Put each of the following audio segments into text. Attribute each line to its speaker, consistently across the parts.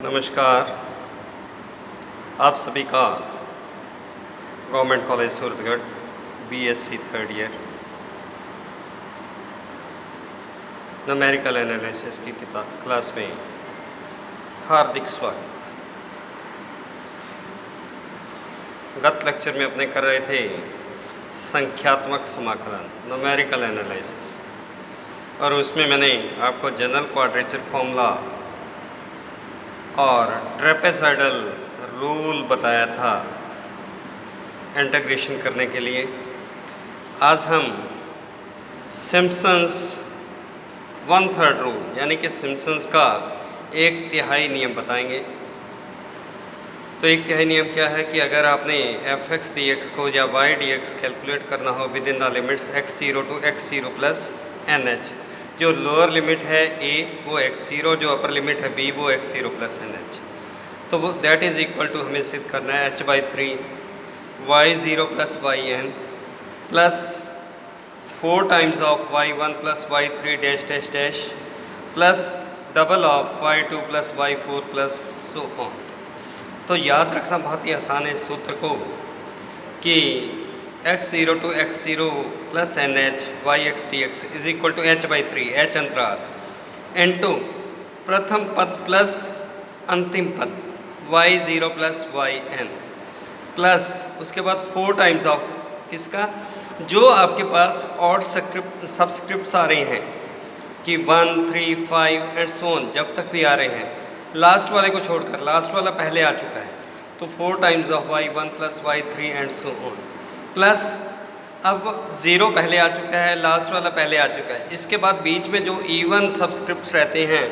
Speaker 1: नमस्कार। आप सभी का government college Suratgarh BSc third year numerical analysis की क्लास में हार्दिक स्वागत। गत लेक्चर में अपने कर रहे थे संख्यात्मक समाकलन न्यूमेरिकल एनालिसिस, और उसमें मैंने आपको जनरल क्वाड्रेचर फॉर्मूला और ट्रेपेजॉइडल रूल बताया था इंटीग्रेशन करने के लिए। आज हम सिम्पसन्स 1/3 रूल यानी कि सिम्पसन्स का 1/3 नियम बताएंगे। तो 1/3 नियम क्या है कि अगर आपने fx dx को या y dx कैलकुलेट करना हो with in the limits x0 to x0 plus nh, जो लोअर लिमिट है a वो x0, जो अपर लिमिट है b वो x0 प्लस nh, तो वो दैट इज़ इक्वल टू हमें सिद्ध करना है h/3 y0 plus yn plus 4 times of y1 plus y3 dash dash dash plus double of y2 plus y4 plus so on. तो याद रखना बहुत ही आसान है इस सूत्र को कि x0 to x0 plus nh yx dx is equal to h/3 h अंतराल इनटू प्रथम पद प्लस अंतिम पद y0 प्लस yn प्लस उसके बाद 4 टाइम्स ऑफ किसका, जो आपके पास ऑड सबस्क्रिप्ट्स आ रहे हैं कि 1, 3, 5 एंड सो ऑन, जब तक भी आ रहे हैं, लास्ट वाले को छोड़कर, लास्ट वाला पहले आ चुका है, तो 4 times of y1 plus y3 and so on, plus अब 0 पहले आ चुका है, लास्ट वाला पहले आ चुका है, इसके बाद बीच में जो इवन सब्सक्रिप्ट्स रहते हैं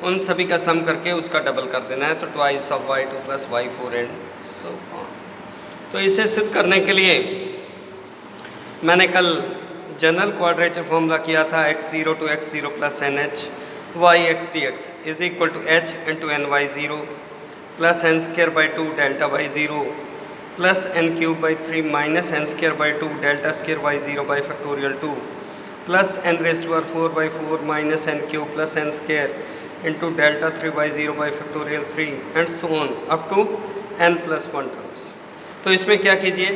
Speaker 1: उन सभी का सम करके उसका डबल कर देना है, तो twice of y2 plus y4 and so on. तो इसे सिद्ध करने के लिए मैंने कल जनरल क्वाड्रेचर फॉर्मूला किया था x0 to x0 plus nh yx dx is equal to h into ny0 plus n²/2 delta y0 plus n³/3 minus n²/2 delta square y0 by factorial 2 plus n⁴/4 minus n³ plus n² into delta 3y0 by factorial 3 and so on up to n+1 terms. तो इसमें क्या कीजिए,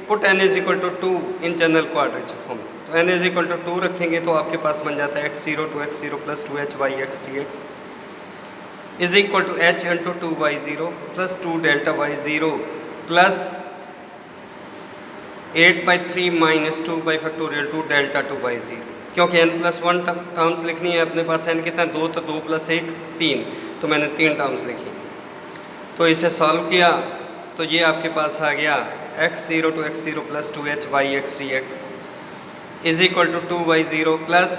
Speaker 1: put n is equal to 2 in general quadrature form. तो n is equal to 2 रखेंगे तो आपके पास बन जाता है x0 to x0 plus 2h yx dx is equal to h into 2y0 plus 2 delta y0 plus 8/3 minus 2 by factorial 2 delta 2y0। क्योंकि n+1 terms लिखनी है अपने पास, n कितना 2, तो 2 + 1 3, तो मैंने 3 टर्म्स लिखी। तो इसे सॉल्व किया तो ये आपके पास आ गया x0 to x0 plus 2h yx dx is equal to 2y0 plus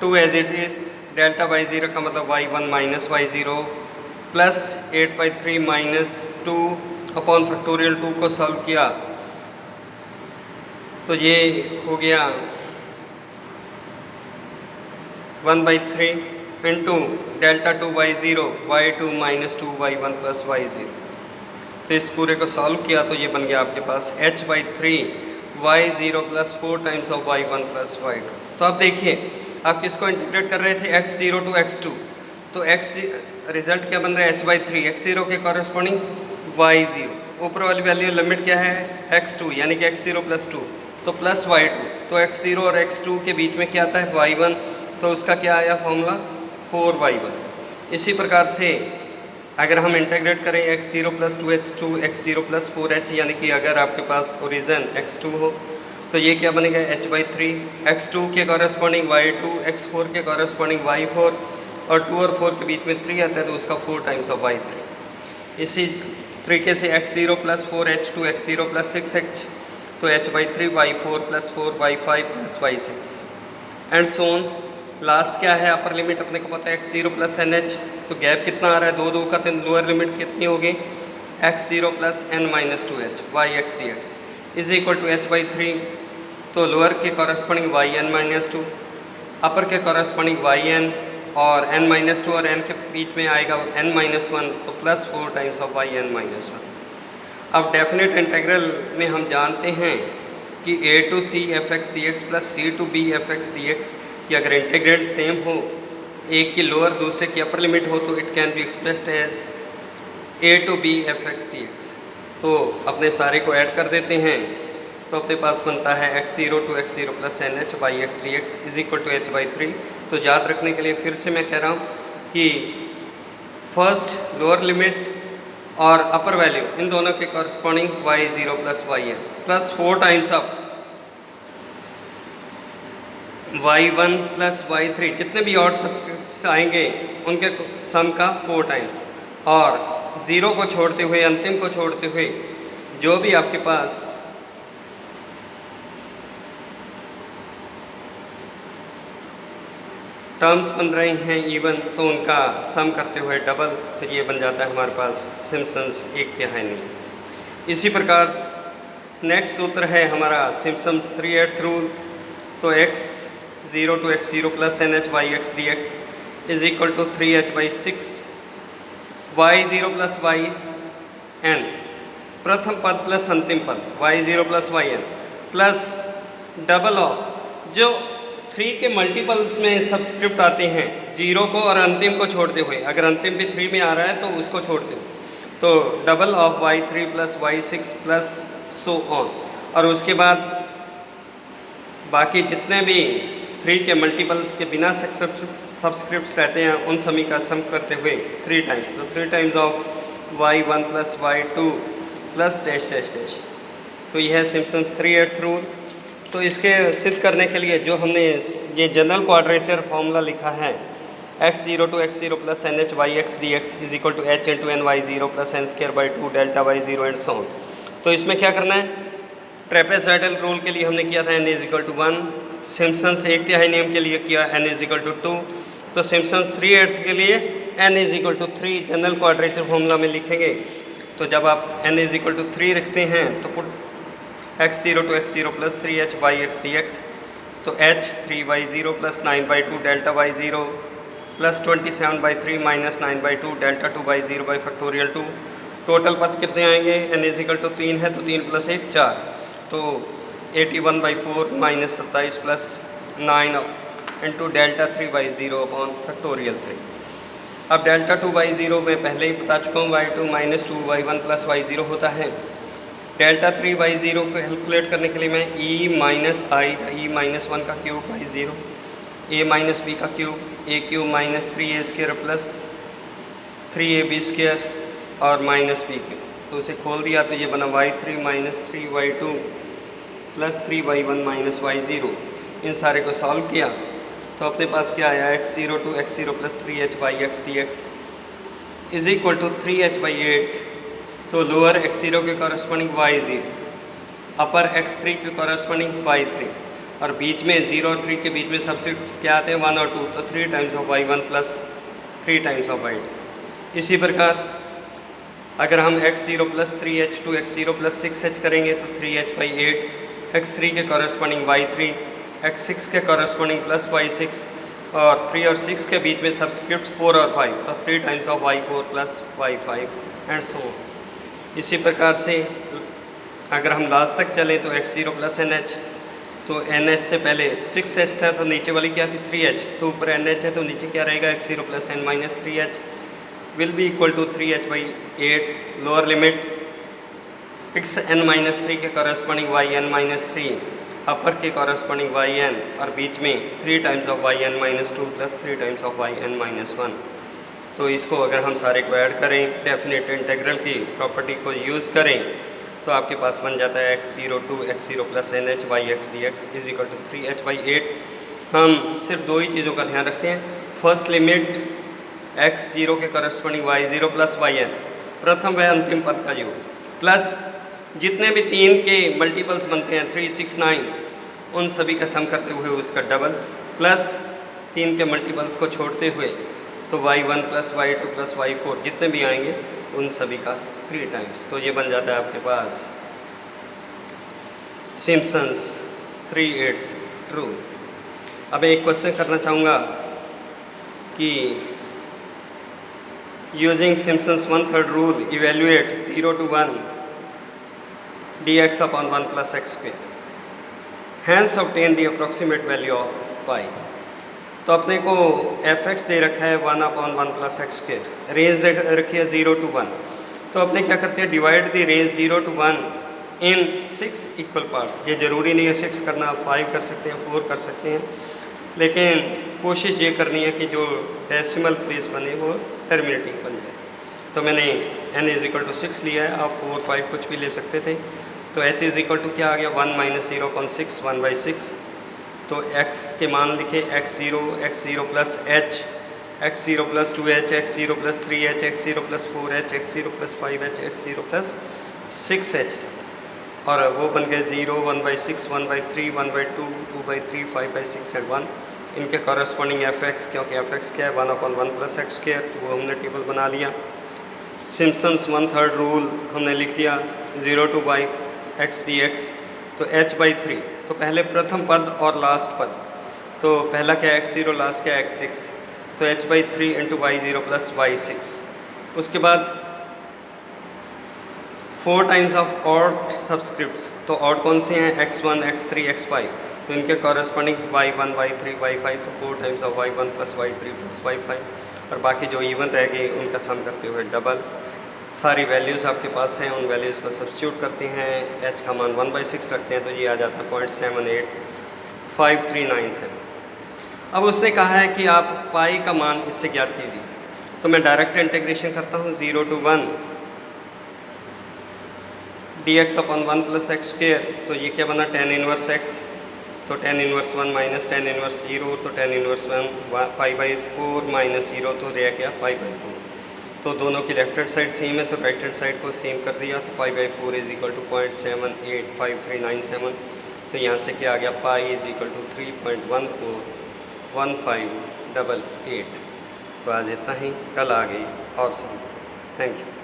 Speaker 1: 2 as it is, delta y0 का मतलब y1 minus y0 plus 8/3 minus 2 upon factorial 2 को सॉल्व किया तो ये हो गया 1/3 into delta 2y0 y2 minus 2y1 plus y0। तो इस पूरे को सॉल्व किया तो ये बन गया आपके पास h/3 y0 plus 4 times of y1 plus y2। तो अब देखिए आप किसको इंटीग्रेट कर रहे थे, x0 to x2, तो x रिजल्ट क्या बन रहा है h/3 x0 के कॉरेस्पॉन्डिंग y0, ऊपर वाली वैल्यू लिमिट क्या है x2 यानी कि x0 प्लस 2 तो प्लस y2, तो x0 और x2 के बीच में क्या आता है y1, तो उसका क्या आया फॉर्मूला 4y1। इसी प्रकार से अगर हम इंटीग्रेट करें x0 plus 2h2 x0 plus 4h, यानी कि अगर आपके पास ओरिजिन x2 हो तो ये क्या बनेगा h/3 x2 के कॉरेस्पॉन्डिंग y2 x4 के कॉरेस्पॉन्डिंग y4 और 2 और 4 के बीच में 3 आता है तो उसका 4 टाइम्स ऑफ y3। इसी तरीके से x0 plus 4h2 x0 plus 6h, तो h/3 y4 plus 4 y5 plus y6 and so on. Last क्या है, अपर लिमिट अपने को पता है x0 प्लस nh, तो गैप कितना आ रहा है 2 2 का, तो लोअर लिमिट कितनी होगी x0 plus n-2h yx dx is equal to h/3, तो लोअर के कॉरेस्पॉन्डिंग yn-2, अपर के कॉरेस्पॉन्डिंग yn और n-2 और n के बीच में आएगा n-1, तो प्लस 4 टाइम्स ऑफ yn-1। अब डेफिनेट इंटीग्रल में हम जानते हैं कि a to c fx dx plus c to b fx dx कि अगर इंटीग्रेंट सेम हो एक की लोअर दूसरे की अपर लिमिट हो तो it can be expressed as a to b fx dx। तो अपने सारे को ऐड कर देते हैं तो अपने पास बनता है x0 to x0 plus n h by x d x is equal to h by 3। तो याद रखने के लिए फिर से मैं कह रहा हूँ कि फर्स्ट लोअर लिमिट और अपर वैल्यू इन दोनों के corresponding y0 plus y n plus 4 times of y1 plus y3, जितने भी ऑड सब्सक्रिप्ट्स आएंगे उनके सम का 4 टाइम्स, और ज़ीरो को छोड़ते हुए, अंतिम को छोड़ते हुए जो भी आपके पास टर्म्स बन रहे हैं इवन, तो उनका सम करते हुए डबल, तो ये बन जाता है हमारे पास सिम्पसन्स एक तिहाई नियम। इसी प्रकार नेक्स्ट सूत्र है हमारा सिम्पसन्स 3/8 रूल। तो x0 to x0 plus n h by x d x is equal to 3h by 6 y0 plus y n, प्रथम पद प्लस अंतिम पद y0 plus y n plus double of जो 3 के मल्टीपल्स में सब्सक्रिप्ट आते हैं, 0 को और अंतिम को छोड़ते हुए, अगर अंतिम भी 3 में आ रहा है तो उसको छोड़ते हुए, तो double of y3 plus y6 plus so on, और उसके बाद बाकी जितने भी 3 के मल्टीपल्स के बिना सब्सक्रिप्ट्स रहते हैं उन सभी का सम करते हुए 3 टाइम्स, तो 3 times of y1 plus y2 plus dash dash dash. तो यह है सिम्पसन्स 3/8 रूल। तो इसके सिद्ध करने के लिए जो हमने ये जनरल क्वाड्रेचर फॉर्मूला लिखा है x0 to x0 plus n h y x d x is equal to h into n y zero plus n square by 2 delta y0 and so on. तो इसमें क्या करना है, ट्रेपेजॉइडल रूल के लिए हमने किया था n is equal to 1, Simpson's एक तिहाई नियम के लिए किया n इज इक्वल टू 2, तो सिम्पसन्स 3/8 के लिए n is equal to 3 general quadrature formula में लिखेंगे। तो जब आप n इज इक्वल टू 3 रखते हैं तो put x0 to x0 plus 3h by x d x, तो h 3y0 plus 9/2 delta y0 plus 27/3 minus 9/2 delta 2/0 by factorial 2। Total पद कितने आएंगे, n इज इक्वल टू 3 है तो 3 प्लस 1 4, तो 81/4 minus 27 plus 9 into delta 3/0 upon factorial 3। अब delta 2/0 मैं पहले ही बता चुका हूँ, y2 minus 2y1 plus y0 होता है। डेल्टा 3/0 को कैलकुलेट करने के लिए मैं e minus i e minus 1 का cube by 0, a minus b का cube, a cube minus 3a square plus 3ab square और माइनस बी क्यूब, तो उसे खोल दिया तो ये बना y3 minus 3y2 plus 3y1 minus y0। इन सारे को सॉल्व किया तो अपने पास क्या आया, x0 to x0 plus 3h by x d x is equal to 3h by 8। तो लोअर x0 के कॉरस्पॉन्डिंग y0, अपर x3 के कॉरस्पॉन्डिंग y3, और बीच में 0 और 3 के बीच में सब्सिट्यूट्स क्या आते हैं 1 और 2, तो 3 times of y1 plus 3 times of y2। इसी प्रकार अगर हम x0 plus 3h to x0 plus 6h करेंगे तो 3h बाई 8, x3 के कॉरस्पॉन्डिंग y3, x6 के कॉरस्पॉन्डिंग प्लस y6, और 3 और 6 के बीच में सब्सक्रिप्ट 4 और 5, तो 3 times of y4 plus y5 and so. इसी प्रकार से अगर हम लास्ट तक चलें तो x0 प्लस NH, तो NH से पहले 6h था तो नीचे वाली क्या थी 3h, तो ऊपर NH है तो नीचे क्या रहेगा x0 plus n minus 3h will be equal to 3h by 8। Lower limit xn minus 3 के कॉरस्पॉन्डिंग yn माइनस 3, अपर के कॉरस्पॉन्डिंग yn, और बीच में 3 times of yn minus 2 plus 3 times of yn minus 1। तो इसको अगर हम सारे को ऐड करें, डेफिनेट इंटीग्रल की प्रॉपर्टी को यूज़ करें, तो आपके पास बन जाता है x0 to x0 plus n h by x d x is equal to 3h by 8। हम सिर्फ 2 ही चीज़ों का ध्यान रखते हैं, फर्स्ट लिमिट x0 के करस्पॉन्डिंग y0 प्लस yn, प्रथम व अंतिम पद का योग, प्लस जितने भी 3 के मल्टीपल्स बनते हैं 3, 6, 9, उन सभी का सम करते हुए उसका डबल, प्लस 3 के मल्टीपल्स को छोड़ते हुए तो y1 plus y2 plus y4 जितने भी आएंगे उन सभी का 3 टाइम्स। तो ये बन जाता है आपके पास सिम्पसन्स 3/8 रूल। अब एक क्वेश्चन करना चाहूँगा कि using Simpson's 1/3 rule evaluate 0 to 1 dx upon 1 plus x square, hence obtain the approximate value of pi। तो अपने को एफ एक्स दे रखा है 1/1 + x², रेंज दे रखी है 0 to 1। तो अपने क्या करते हैं, divide the range 0 to 1 in 6 equal parts. ये ज़रूरी नहीं है 6 करना, आप 5 कर सकते हैं, 4 कर सकते हैं, लेकिन कोशिश ये करनी है कि जो डेसिमल प्लेस बने वो टर्मिनेटिंग बन जाए। तो मैंने n = 6 लिया है, आप 4, 5 कुछ भी ले सकते थे। तो h = क्या आ गया, 1 - 0.6 1/6। तो x के मान लिखे, x0 plus h, x0 plus 2h, x0 plus 3h, x0 plus 4h, x0 plus 5h, x0 plus 6h तक। और वो बन गए 0, 1/6, 1/3, 1/2, 2/3, 5/6 एंड 1। इनके कॉरस्पॉन्डिंग fx, क्योंकि fx क्या है 1/1 + x², तो वो हमने टेबल बना लिया। सिम्पसन्स 1/3 रूल हमने लिख दिया, 0 to x dx। तो h/3, तो पहले प्रथम पद और लास्ट पद, तो पहला क्या x0, लास्ट क्या x6, तो h/3 × y0 + y6। उसके बाद 4 टाइम्स ऑफ ऑड सब्सक्रिप्ट्स, तो ऑड कौन से हैं, x1 x3 x5, तो इनके कॉरस्पॉन्डिंग y1 y3 y5, तो 4 times of y1 + y3 + y5, और बाकी जो इवन रह गए उनका सम करते हुए डबल। सारी वैल्यूज़ आपके पास हैं, उन वैल्यूज़ को सब्स्टिट्यूट करते हैं, h का मान 1/6 रखते हैं, तो ये आ जाता है 0.785397। अब उसने कहा है कि आप पाई का मान इससे ज्ञात कीजिए, तो मैं डायरेक्ट इंटीग्रेशन करता हूँ, 0 to 1 dx/1 + x², तो ये क्या बना, tan 1x, तो tan 1 - tan 1 0, तो tan 1 π/4 - 0, तो रह गया π/4। तो दोनों की लेफ्ट हैंड साइड सेम है, तो राइट हैंड साइड को सेम कर दिया, तो π/4 = 0.785397। तो यहाँ से क्या आ गया, π = 3.141588। तो आज इतना ही, कल आ गई और सम। Thank you.